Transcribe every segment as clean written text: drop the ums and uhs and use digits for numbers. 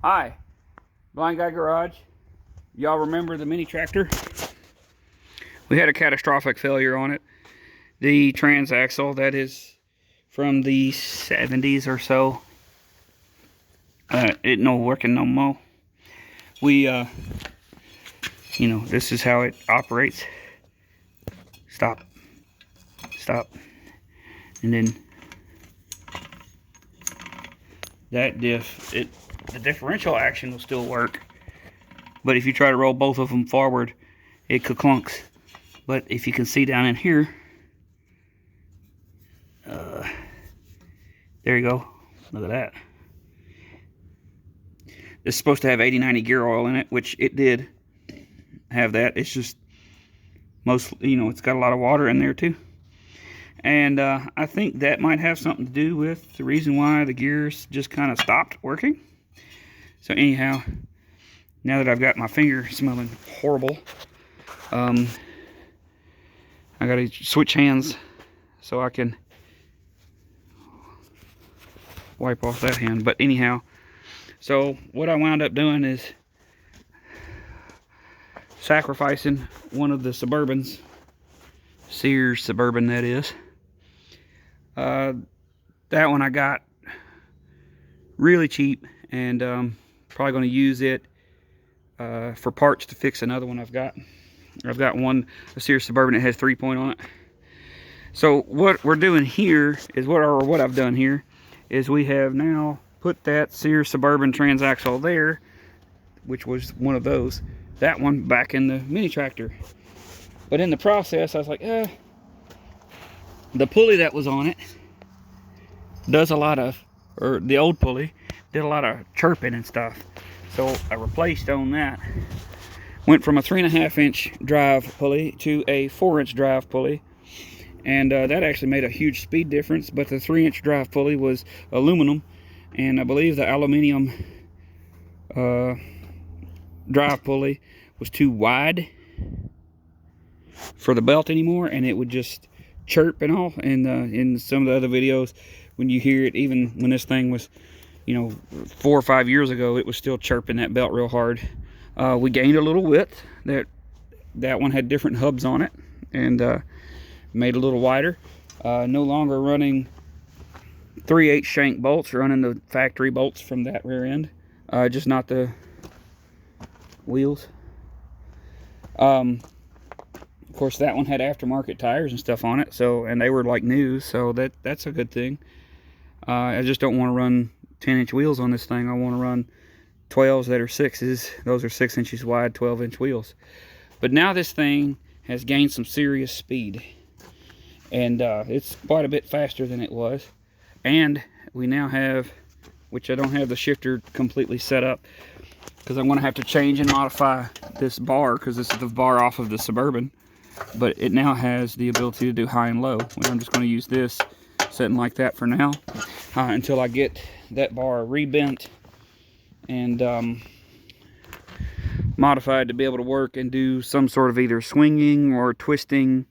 Hi, Blind Guy Garage. Y'all remember the mini tractor? We had a catastrophic failure on it. The transaxle, that is from the 70s or so, it no working no more. We, this is how it operates. Stop. Stop. And then that the differential action will still work. But if you try to roll both of them forward, it clunks. But if you can see down in here, there you go. Look at that. It's supposed to have 80-90 gear oil in it, which it did have that. It's just it's got a lot of water in there too. And I think that might have something to do with the reason why the gears just kind of stopped working. So anyhow, now that I've got my finger smelling horrible, I gotta switch hands so I can wipe off that hand. But anyhow, so what I wound up doing is sacrificing one of the Suburbans, Sears Suburban that is. That one I got really cheap, and probably going to use it for parts to fix another one I've got. I've got a Sears Suburban that has 3-point on it. So what we're doing here is what I've done here is we have now put that Sears Suburban transaxle there, which was one of those, that one back in the mini tractor. But in the process, I was like, the pulley that was on it does a lot of, or the old pulley did a lot of chirping and stuff. So I replaced on that. Went from a 3.5-inch drive pulley to a 4-inch drive pulley. And that actually made a huge speed difference, but the 3-inch drive pulley was aluminum, and I believe the aluminum drive pulley was too wide for the belt anymore, and it would just chirp and all. And in some of the other videos, when you hear it, even when this thing was 4 or 5 years ago, it was still chirping that belt real hard. We gained a little width. That one had different hubs on it, and made a little wider. No longer running 3/8 shank bolts, running the factory bolts from that rear end, just not the wheels. Of course, that one had aftermarket tires and stuff on it, and they were like new, so that's a good thing. I just don't want to run 10-inch wheels on this thing. I want to run 12s that are 6s. Those are 6 inches wide, 12-inch wheels. But now this thing has gained some serious speed, and it's quite a bit faster than it was. And we now have, which I don't have the shifter completely set up, because I'm going to have to change and modify this bar, because this is the bar off of the Suburban. But it now has the ability to do high and low. I'm just going to use this setting like that for now, until I get that bar rebent and modified to be able to work and do some sort of either swinging or twisting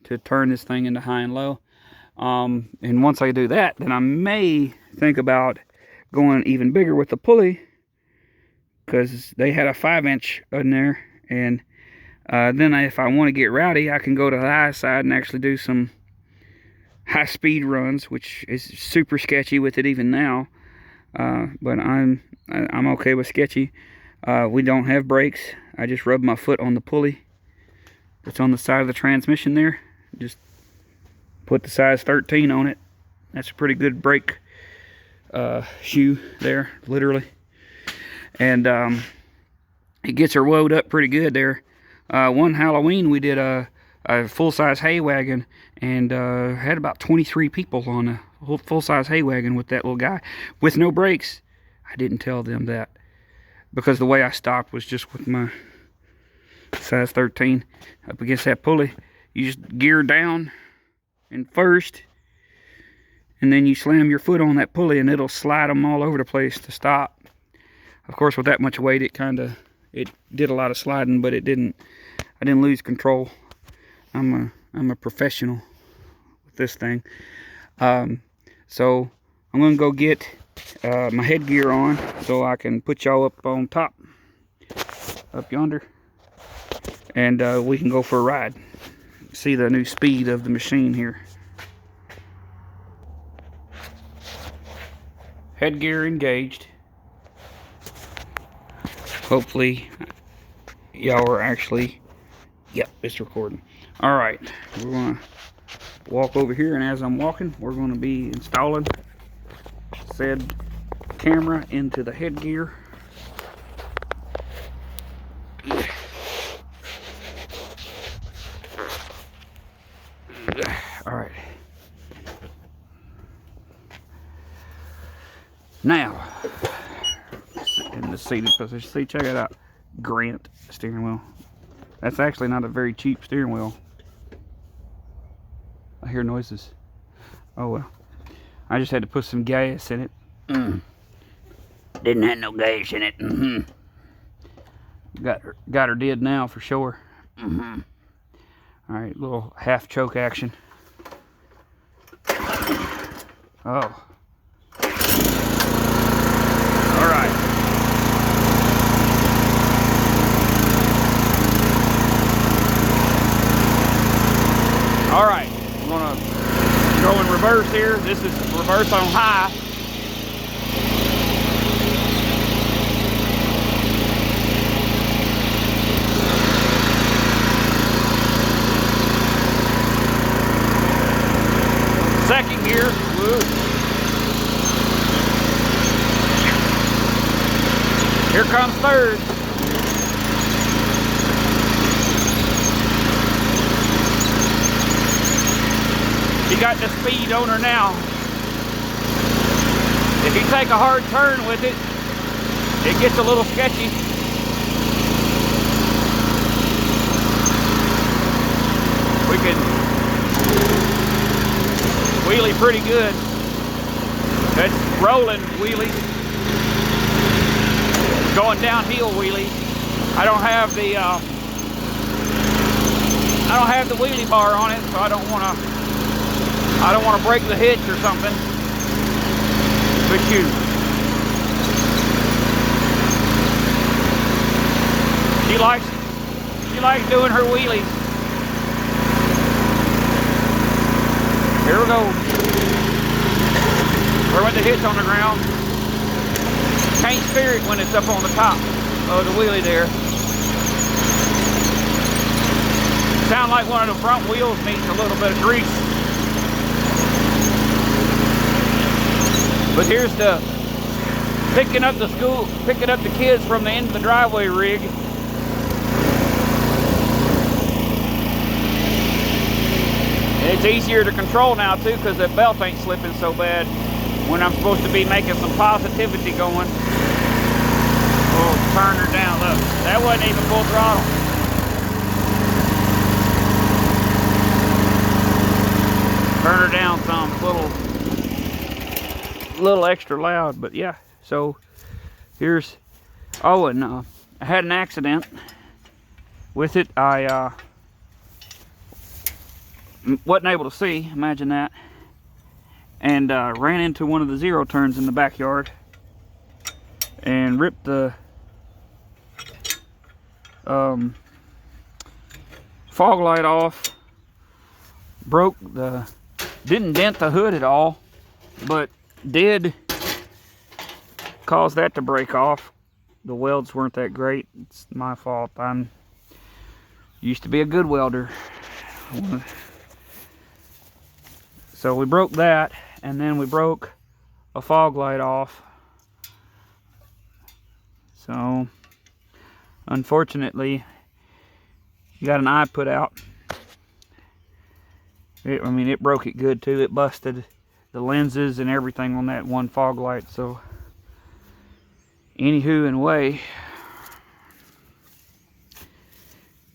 to turn this thing into high and low. And once I do that, then I may think about going even bigger with the pulley, because they had a 5-inch in there. And then if I want to get rowdy, I can go to the high side and actually do some high speed runs, which is super sketchy with it even now. But I'm okay with sketchy. We don't have brakes. I just rub my foot on the pulley that's on the side of the transmission there. Just put the size 13 on it. That's a pretty good brake shoe there, literally. And it gets her woed up pretty good there. One Halloween we did a full-size hay wagon, and had about 23 people on a full-size hay wagon with that little guy with no brakes. I didn't tell them that, because the way I stopped was just with my size 13 up against that pulley. You just gear down in first, and then you slam your foot on that pulley, and it'll slide them all over the place to stop. Of course, with that much weight, it did a lot of sliding, but I didn't lose control. I'm a professional with this thing. So I'm gonna go get my headgear on so I can put y'all up on top, up yonder, and we can go for a ride. See the new speed of the machine here. Headgear engaged. Hopefully y'all are actually, yep, it's recording. All right, we're gonna walk over here, and as I'm walking, we're gonna be installing said camera into the headgear. All right. Now, in the seated position, see, check it out. Grant steering wheel. That's actually not a very cheap steering wheel. I hear noises. Oh well. I just had to put some gas in it. Didn't have no gas in it. Got her did now for sure. All right, little half choke action. Oh. All right. All right, I'm gonna go in reverse here. This is reverse on high. Second gear. Woo. Here comes third. She got the speed on her now. If you take a hard turn with it, it gets a little sketchy. We can wheelie pretty good. That's rolling wheelie. Going downhill wheelie. I don't have the wheelie bar on it, so I don't want to break the hitch or something. But she likes doing her wheelies. Here we go. Or with the hitch on the ground. Can't steer it when it's up on the top of the wheelie there. Sound like one of the front wheels needs a little bit of grease. But here's the picking up the kids from the end of the driveway rig. It's easier to control now too, because the belt ain't slipping so bad when I'm supposed to be making some positivity going. Oh, turn her down, look. That wasn't even full throttle. Turn her down some, little extra loud, but yeah. So here's, oh, and I had an accident with it. I wasn't able to see, imagine that, and ran into one of the zero turns in the backyard and ripped the fog light off. Didn't dent the hood at all, but did cause that to break off. The welds weren't that great. It's my fault. I used to be a good welder. So we broke that, and then we broke a fog light off. So unfortunately, you got an eye put out. It broke it good too. It busted the lenses and everything on that one fog light. So anywho, anyway,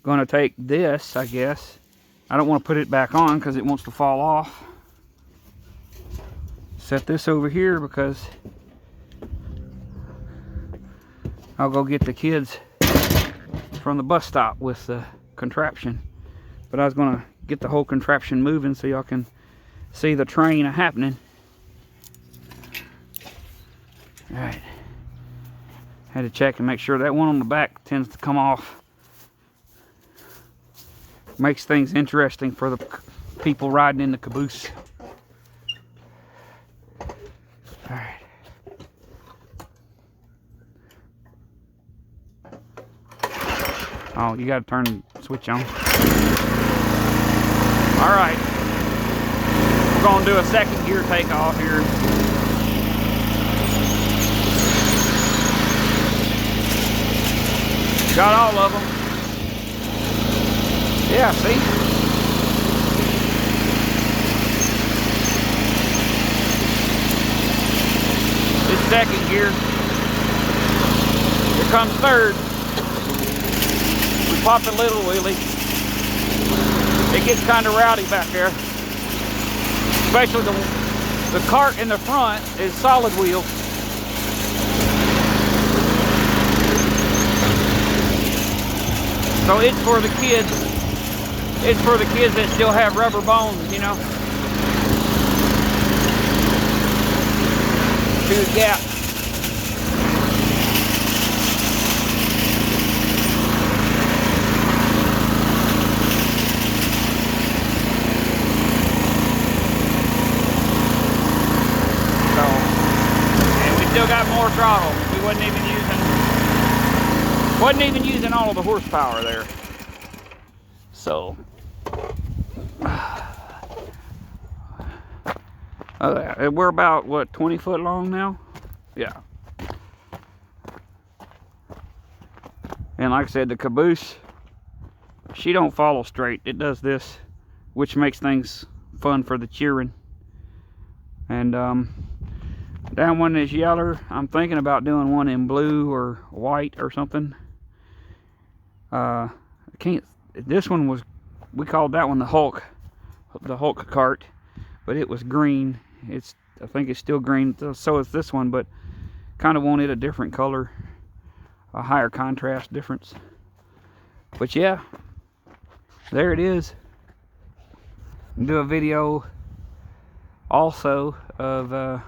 gonna take this, I guess. I don't want to put it back on because it wants to fall off. Set this over here because I'll go get the kids from the bus stop with the contraption. But I was gonna get the whole contraption moving so y'all can see the train happening. All right. Had to check and make sure that one on the back tends to come off. Makes things interesting for the people riding in the caboose. All right. Oh, you got to turn the switch on. All right. We're going to do a second gear takeoff here. Got all of them. Yeah, see? It's second gear. Here comes third. We pop a little wheelie. It gets kind of rowdy back there. Especially the cart in the front is solid wheel. So it's for the kids. It's for the kids that still have rubber bones, you know. To the gap. So, and we still got more throttle. We wasn't even using all of the horsepower there. So we're about what, 20 foot long now? Yeah. And like I said, the caboose, she don't follow straight. It does this, which makes things fun for the cheering. And that one is yeller. I'm thinking about doing one in blue or white or something. I can't. This one was, we called that one the Hulk cart, but it was green. I think it's still green, so is this one, but kind of wanted a different color, a higher contrast difference. But yeah, there it is. I'll do a video also of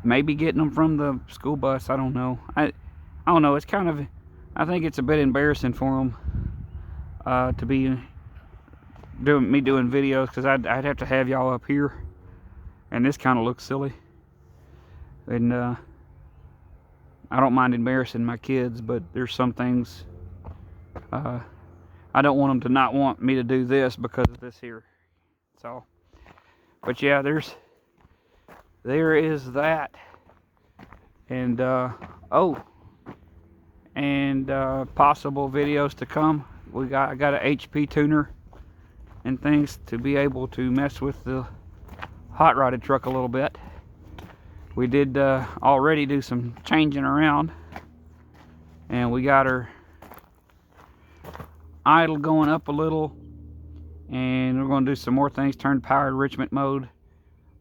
maybe getting them from the school bus. I don't know. I don't know. It's kind of, I think it's a bit embarrassing for them to be doing videos, because I'd have to have y'all up here, and this kind of looks silly. And I don't mind embarrassing my kids, but there's some things I don't want them to not want me to do this because of this here. So, but yeah, there is that. And possible videos to come. I got an HP tuner and things to be able to mess with the hot rodded truck a little bit. We did already do some changing around, and we got her idle going up a little, and we're going to do some more things. Turn power enrichment mode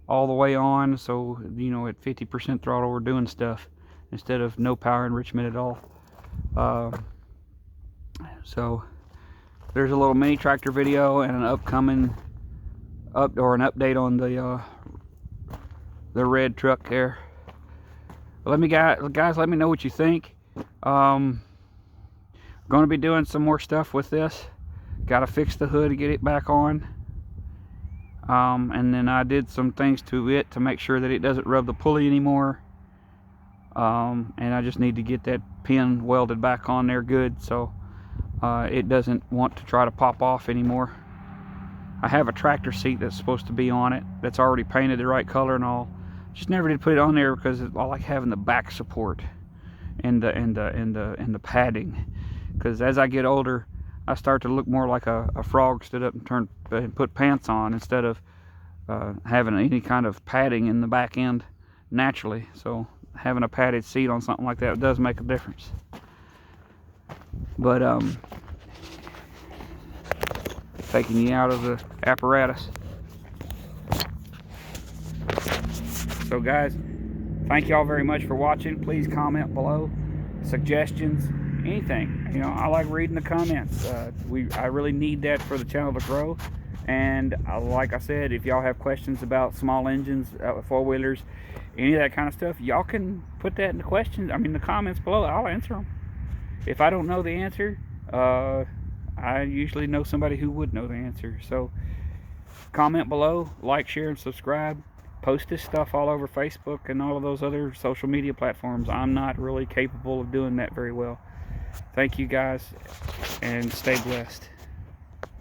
all the way on, so you know, at 50% throttle we're doing stuff instead of no power enrichment at all. So there's a little mini tractor video and an upcoming an update on the red truck there. Guys, let me know what you think. Going to be doing some more stuff with this. Got to fix the hood to get it back on. And then I did some things to it to make sure that it doesn't rub the pulley anymore. And I just need to get that pin welded back on there good, so it doesn't want to try to pop off anymore. I have a tractor seat that's supposed to be on it, that's already painted the right color and all. Just never did put it on there because I like having the back support and the padding. Because as I get older, I start to look more like a frog stood up and put pants on, instead of having any kind of padding in the back end naturally. So having a padded seat on something like that does make a difference. But taking you out of the apparatus. So guys, thank y'all very much for watching. Please comment below, suggestions, anything. You know, I like reading the comments. I really need that for the channel to grow. And like I said, if y'all have questions about small engines, four-wheelers, any of that kind of stuff, y'all can put that in the questions. I mean, the comments below. I'll answer them. If I don't know the answer, I usually know somebody who would know the answer. So comment below, like, share, and subscribe. Post this stuff all over Facebook and all of those other social media platforms. I'm not really capable of doing that very well. Thank you guys, and stay blessed.